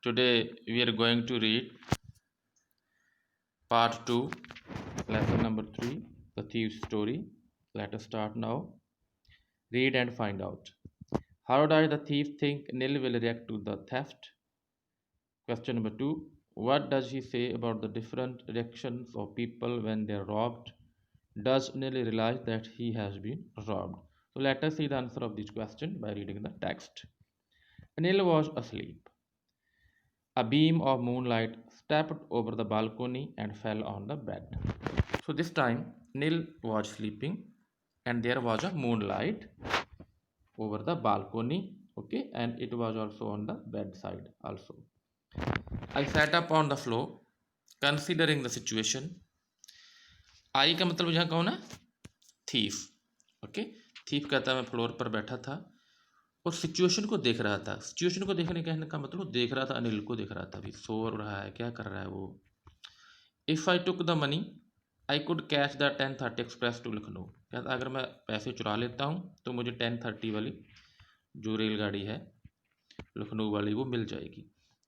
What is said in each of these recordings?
Today we are going to read part 2, lesson number 3, The Thief's Story. Let us start now. Read and find out. How does the thief think Nil will react to the theft? Question number 2. What does he say about the different reactions of people when they are robbed? Does Nil realize that he has been robbed? So let us see the answer of this question by reading the text. Nil was asleep. A beam of moonlight stepped over the balcony and fell on the bed. So this time Nil was sleeping and there was a moonlight over the balcony, okay, and it was also on the bedside also. I sat up on the floor considering the situation. आई का मतलब यहाँ कौन है? Thief. Okay, thief कहता है मैं floor पर बैठा था और सिचुएशन को देख रहा था. सिचुएशन को देखने कहने का मतलब देख रहा था, अनिल को देख रहा था. अभी सो रहा है, क्या कर रहा है वो. If I took the money I could catch the 10:30 express to Lucknow. कहता अगर मैं पैसे चुरा लेता हूँ तो मुझे 10:30 वाली जो रेलगाड़ी है लखनऊ वाली वो मिल जाएगी.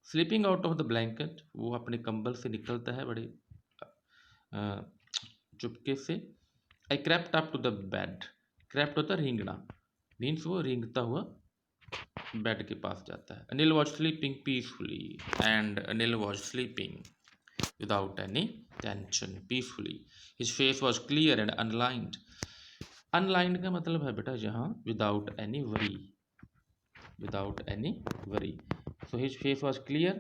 Sleeping out of the blanket, वो अपने कंबल से निकलता है बड़े चुपके से. I crept up to the bed. Crept होता है रेंगना, मीन्स वो रेंगता हुआ बेड के पास जाता है. Anil was sleeping peacefully and Anil was sleeping without any tension peacefully. His face was clear and unlined. Unlined का मतलब है बेटा यहाँ without any worry. Without any worry. So his face was clear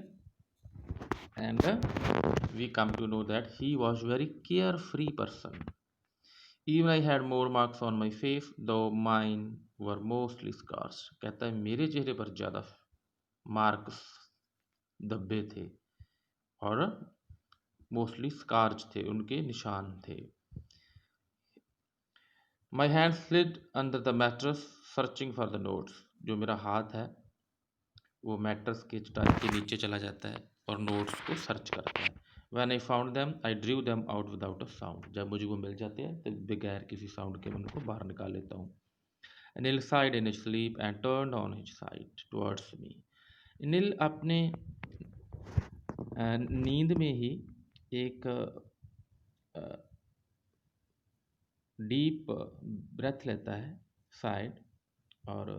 and we come to know that he was very carefree person. Even I had more marks on my face though mine were mostly scars. कहता है मेरे चेहरे पर ज़्यादा marks धब्बे थे और mostly स्कार्च थे, उनके निशान थे. My hand slid under the mattress searching for the notes. जो मेरा हाथ है वो मैट्रेस के चटाई के नीचे चला जाता है और नोट्स को सर्च करता है. When I found them I ड्रीव them out without a sound. जब मुझे वो मिल जाते हैं तो बगैर किसी साउंड के मैं उनको बाहर निकाल लेता हूँ. Anil side in sleep and turn on his side towards me. Anil अपने नींद में ही एक डीप ब्रेथ लेता है साइड और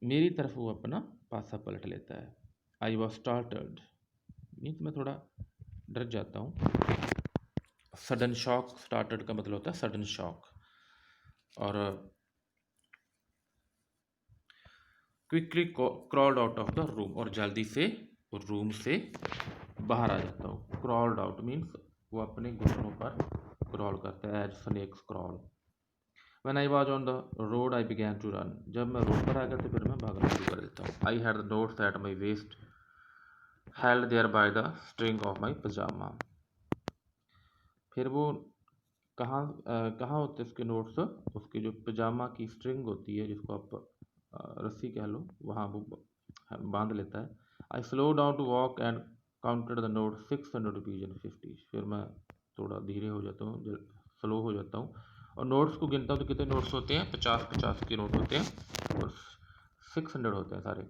मेरी तरफ वो अपना पासा पलट लेता है. आई वॉज स्टार्टल्ड, मीन्स मैं थोड़ा डर जाता हूँ. सडन शॉक, स्टार्टल्ड का मतलब होता है सडन शॉक. और quickly crawled out of the room, और जल्दी से रूम से बाहर आ जाता हूँ. क्रॉल्ड आउट मीन्स वो अपने घुटनों पर क्रॉल करता है, as snakes crawl. When I was on the road I began to run. जब मैं रोड पर आ गया तो फिर मैं भागना शुरू कर देता हूँ. I had the notes at my waist held there by the string of my pyjama. फिर वो कहाँ कहाँ होते हैं उसके नोट्स? उसकी जो पजामा की स्ट्रिंग होती है, जिसको आप रस्सी कह लो, वहाँ वो बांध लेता है. I slow down to walk and counted the note 600 rupees and 50. फिर मैं थोड़ा धीरे हो जाता हूँ, स्लो हो जाता हूँ और नोट्स को गिनता हूँ. तो कितने नोट्स होते हैं? 50-50 के नोट होते हैं और 600 होते हैं सारे.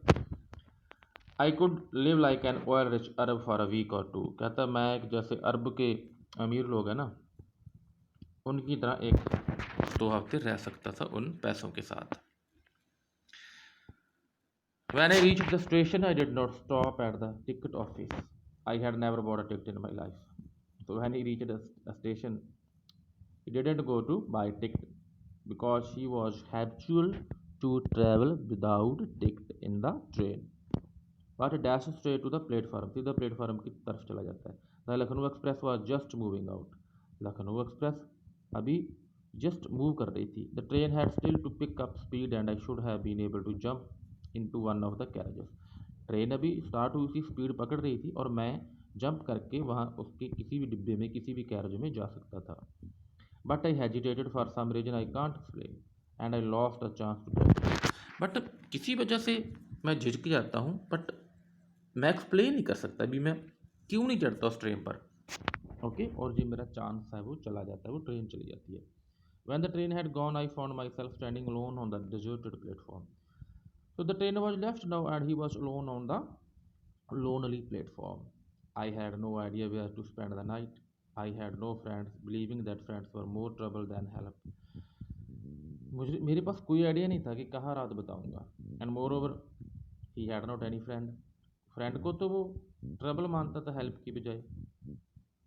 I could live like an oil rich Arab for a week और टू. कहता मैं एक जैसे अरब के अमीर लोग हैं ना, उनकी तरह 1-2 हफ्ते रह सकता था उन पैसों के साथ. When I reached the station, I did not stop at the ticket office. I had never bought a ticket in my life. So when he reached a station, he didn't go to buy a ticket because he was habitual to travel without ticket in the train. But he dashed straight to the platform. सीधा platform की तरफ चला जाता है. The Lucknow Express was just moving out. Lucknow express अभी just move कर रही थी. The train had still to pick up speed and I should have been able to jump into one of the carriages. Train अभी start हुई थी, speed पकड़ रही थी और मैं जंप करके वहाँ उसके किसी भी डिब्बे में, किसी भी कैरेज में जा सकता था. But I hesitated for some reason I can't explain and I lost a chance to get. But किसी वजह से मैं झिझक जाता हूँ, बट मैं एक्सप्लेन नहीं कर सकता अभी मैं क्यों नहीं चढ़ता उस ट्रेन पर. ओके, और जो मेरा चांस है वो चला जाता है, वो ट्रेन चली जाती है. When the train had gone, I found myself standing alone on the deserted platform. So the train was left now and he was alone on the lonely platform. I had no idea where to spend the night. I had no friends, believing that friends were more trouble than help. मुझे मेरे पास कोई idea नहीं था कि कहाँ रात बताऊंगा। And more over he had not any friend. Friend को तो वो ट्रबल मानता था हेल्प की बजाय,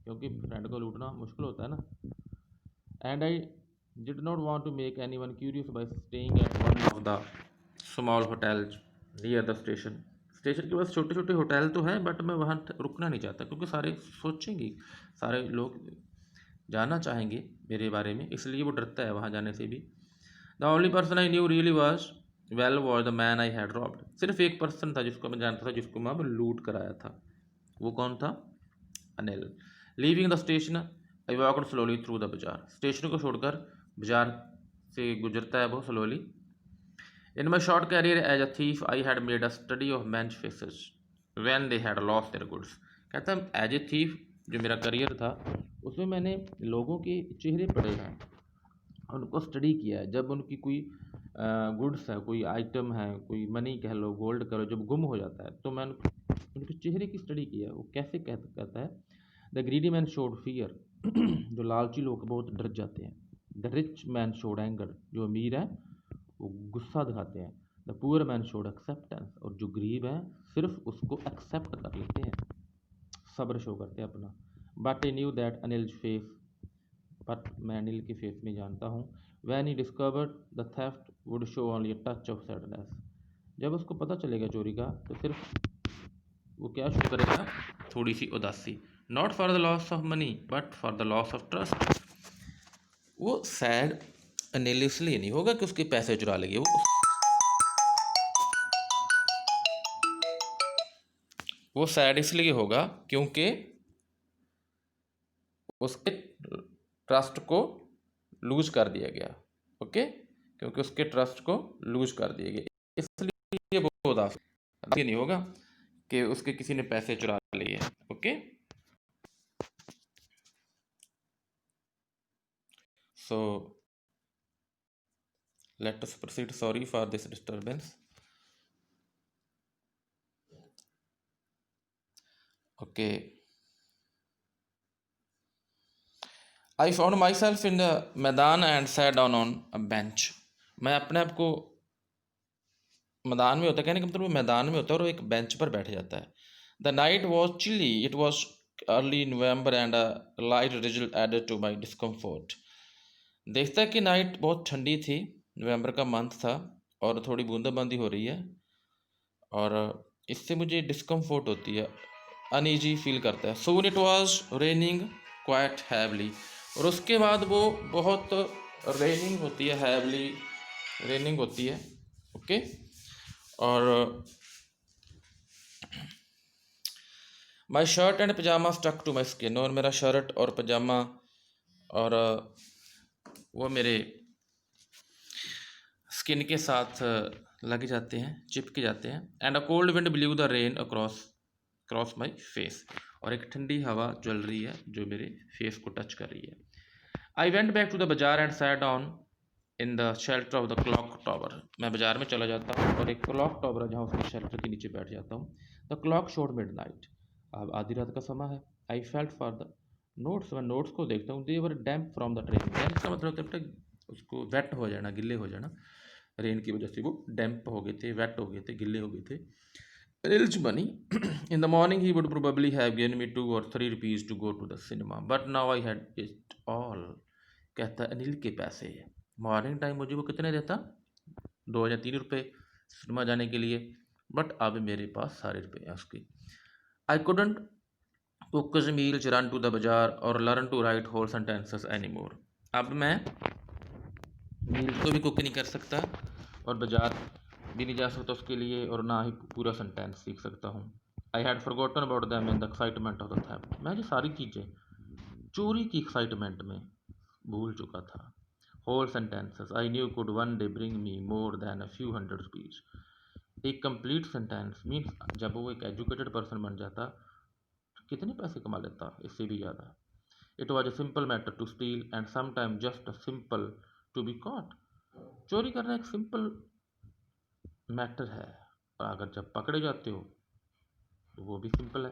क्योंकि फ्रेंड को लूटना मुश्किल होता है ना। And I did not want to make anyone curious by staying at one of the small hotels near the station. Station के पास छोटे छोटे होटल तो हैं, बट मैं वहाँ रुकना नहीं चाहता, क्योंकि सारे सोचेंगे, सारे लोग जानना चाहेंगे मेरे बारे में, इसलिए वो डरता है वहाँ जाने से भी। The only person I knew really was the man I had robbed. सिर्फ एक पर्सन था जिसको मैं जानता था, जिसको मैं लूट कराया था। वो कौन था? Anil. Leaving the station I walked slowly through the bazaar. Station को छोड़कर बाजार से गुजरता है वो slowly. In my short career as a thief I had made a study of man's faces when they had lost their goods. कहता है as a thief, जो मेरा करियर था उसमें मैंने लोगों के चेहरे पढ़े हैं, उनको स्टडी किया है। जब उनकी कोई गुड्स है, कोई आइटम है, कोई मनी कह लो, गोल्ड कह लो, जब गुम हो जाता है तो मैं उनके चेहरे की स्टडी किया है। वो कैसे कहता है, the greedy man showed fear. जो लालची लोग बहुत डर जाते हैं। The rich man showed anger. जो अमीर है वो गुस्सा दिखाते हैं। The poor man showed acceptance. और जो गरीब है सिर्फ उसको एक्सेप्ट कर लेते हैं, सब्र शो करते हैं अपना। But I knew that Anil face. पर मैं अनिल के फेस में जानता हूँ। When he discovered the theft would show only a touch of sadness. जब उसको पता चलेगा चोरी का, तो सिर्फ वो क्या शो करेगा? थोड़ी सी उदासी। Not for the loss of money but for the loss of trust. वो सैड अनिल इसलिए नहीं होगा कि उसके पैसे चुरा लेंगे, वो सैड इसलिए होगा क्योंकि उसके ट्रस्ट को लूज कर दिया गया। ओके, क्योंकि उसके ट्रस्ट को लूज कर दिया गया, इसलिए वो उदास ये नहीं होगा कि उसके किसी ने पैसे चुरा लिए। Okay, so let us proceed. Sorry for this disturbance. Okay, I found myself in the maidan and sat down on a bench. मैं अपने आप को मैदान में होता है, कहने का मतलब वो मैदान में होता है और वो एक बेंच पर बैठ जाता है। The night was chilly, it was early November and a light result added to my discomfort. देखता है कि नाइट बहुत ठंडी थी, नवंबर का मंथ था और थोड़ी बूंदाबांदी हो रही है, और इससे मुझे डिस्कम्फोर्ट होती है, अनईजी फील करता है। Soon it was raining quite heavily. और उसके बाद वो बहुत रेनिंग होती है, हैवली रेनिंग होती है। ओके, और my shirt and pyjama stuck to my skin. और मेरा शर्ट और पजामा और वो मेरे स्किन के साथ लग जाते हैं, चिपके जाते हैं। And a cold wind blue the rain across cross my face. और एक ठंडी हवा चल रही है जो मेरे फेस को टच कर रही है। I went back to the bazaar and sat down in the shelter of the clock tower. मैं बाजार में चला जाता हूँ और एक क्लॉक टावर है जहाँ उसके शेल्टर के नीचे बैठ जाता हूँ। The clock showed mid night. अब आधी रात का समय है। I felt for the notes. मैं नोट्स को देखता हूँ, दे वर डैम्प फ्रॉम द ट्रेन। डैम्प का मतलब होता है उसको वेट हो जाना, गिले हो जाना। रेन की वजह से वो डैम्प हो गए थे, वेट हो गए थे, गिले हो गए थे। Rich money. In the morning, he would probably have given me 2 or 3 rupees to go to the cinema, but now I had it all. कहता है अनिल के पैसे। मॉर्निंग टाइम मुझे वो कितने देता? 2 या 3 रुपये सिनेमा जाने के लिए, बट अब मेरे पास सारे रुपये हैं उसके। आई couldn't cook his meals, run to the bazaar or learn to write whole sentences anymore. अब मैं मील्स को भी कुक नहीं कर सकता और बाजार भी नहीं जा सकता उसके लिए, और ना ही पूरा सेंटेंस सीख सकता हूँ। I had forgotten about them in the excitement of the theft. मैं ये सारी चीज़ें चोरी की एक्साइटमेंट में भूल चुका था। Whole sentences I knew could one day bring me more than a few hundred rupees. एक कंप्लीट सेंटेंस मीन्स जब वो एक एजुकेटेड पर्सन बन जाता तो कितने पैसे कमा लेता, इससे भी ज़्यादा। It was a simple matter to steal and sometime just a simple to be caught. चोरी करना एक सिंपल मैटर है, और अगर जब पकड़े जाते हो तो वो भी सिंपल है।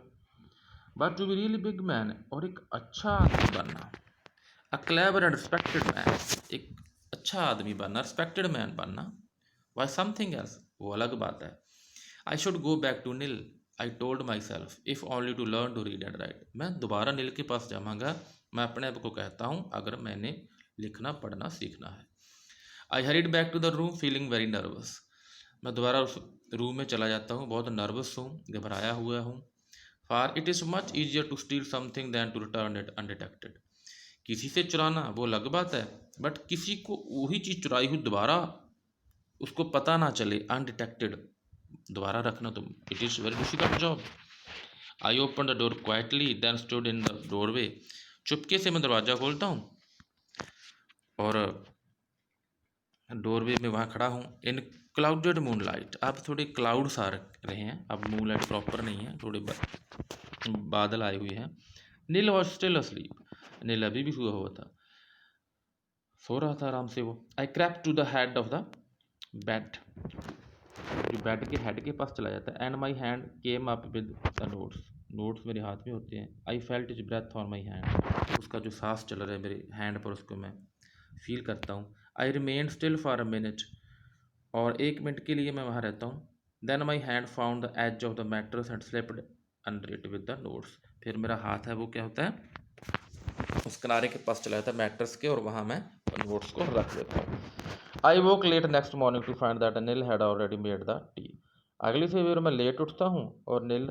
But to be really big man, और एक अच्छा आदमी बनना, a clever and respected man, एक अच्छा आदमी बनना, रिस्पेक्टेड मैन बनना, वाई समथिंग एल्स, वो अलग बात है। I should go back to Anil, I told myself, if only to learn to read and write. मैं दोबारा नील के पास जाऊँगा, मैं अपने आप को कहता हूँ, अगर मैंने लिखना पढ़ना सीखना है। I hurried back to the room feeling very nervous, मैं दोबारा उस रूम में चला जाता हूँ, बहुत नर्वस हूँ, घबराया हुआ हूँ। For it is much easier to steal something than to return it undetected, किसी से चुराना वो अलग बात है, बट किसी को वही चीज़ चुराई हुई दोबारा उसको पता ना चले, अनडिटेक्टेड दोबारा रखना, तो it is very difficult job. I open the door quietly then stood in the doorway, चुपके से मैं दरवाज़ा खोलता हूँ और डोरवे में वहाँ खड़ा हूँ। इन क्लाउडेड मूनलाइट, अब थोड़े क्लाउड्स आ रहे हैं, अब मूनलाइट प्रॉपर नहीं है, थोड़े बादल आए हुए हैं। नील वॉज स्टिल अस्लीप, नील अभी भी सोया हुआ था, सो रहा था आराम से वो। I crept to the head of the bed, जो बेड के हेड के पास चला जाता है। And my hand came up with the notes, notes मेरे हाथ में होते हैं। I felt his breath on my hand, उसका जो सांस चल रहा है मेरे हैंड पर, उसको मैं फील करता हूँ। I remain still for a minute, और 1 मिनट के लिए मैं वहाँ रहता हूँ। Then my hand found the edge of the mattress and slipped under it with the notes, फिर मेरा हाथ है वो क्या होता है, उस किनारे के पास चला जाता है मैट्रेस के, और वहाँ मैं नोट्स को रख देता हूँ। I woke late next morning to find that Neel had already made the tea, अगली सवेर मैं लेट उठता हूँ और नील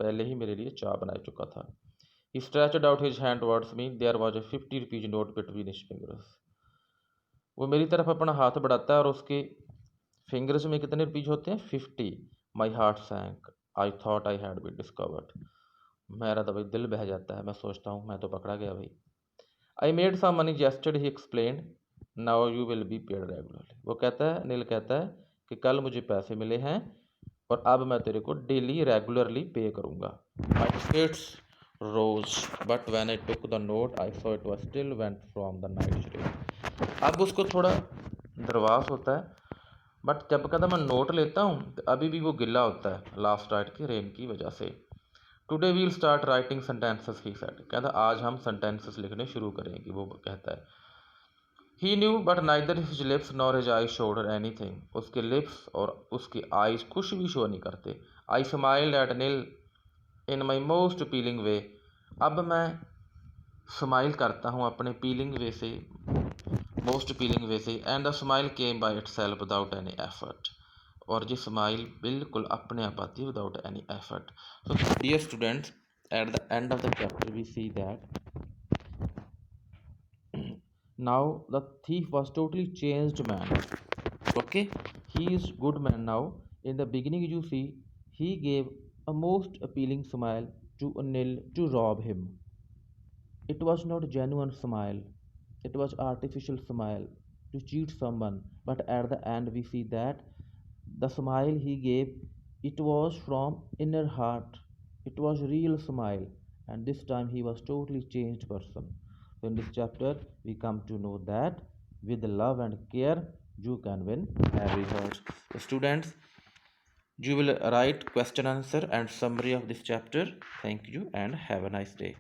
पहले ही मेरे लिए चाय बना चुका था। He stretched out his hand towards me, there was a 50 rupees note between his fingers, वो मेरी तरफ अपना हाथ बढ़ाता है और उसके फिंगर्स में कितने रुपीज होते हैं, 50। My heart sank, I thought I had been discovered, मेरा तो भाई दिल बह जाता है, मैं सोचता हूँ मैं तो पकड़ा गया भाई। I made some money yesterday, he explained, now you will be paid regularly, वो कहता है, नील कहता है कि कल मुझे पैसे मिले हैं और अब मैं तेरे को डेली रेगुलरली पे करूँगा। My spirits rose but when I took the note I saw it was still wet from the night rain, अब उसको थोड़ा दरवास होता है, बट जब कहता मैं नोट लेता हूँ तो अभी भी वो गिला होता है लास्ट नाइट के रेन की वजह से। Today we'll start writing sentences, he said, कहता आज हम सेंटेंसेस लिखने शुरू करेंगे, वो कहता है। He knew but neither his lips nor his eye showed anything, उसके लिप्स और उसके आईज कुछ भी शो नहीं करते। I smiled at Neel in my most appealing way, अब मैं स्माइल करता हूँ अपने पीलिंग वे से, मोस्ट अपीलिंग वे से, and the smile came by itself without any effort, और ये स्माइल बिल्कुल अपने आप आती है without any effort. So dear students, at the end of the chapter we see that now the thief was totally changed man, okay, he is good man now. In the beginning you see he gave a most appealing smile to Anil to rob him. It was not genuine smile, it was artificial smile to cheat someone, but at the end we see that the smile he gave, it was from inner heart, it was real smile, and this time he was totally changed person. So in this chapter we come to know that with love and care you can win every heart. So students, you will write question answer and summary of this chapter. Thank you and have a nice day.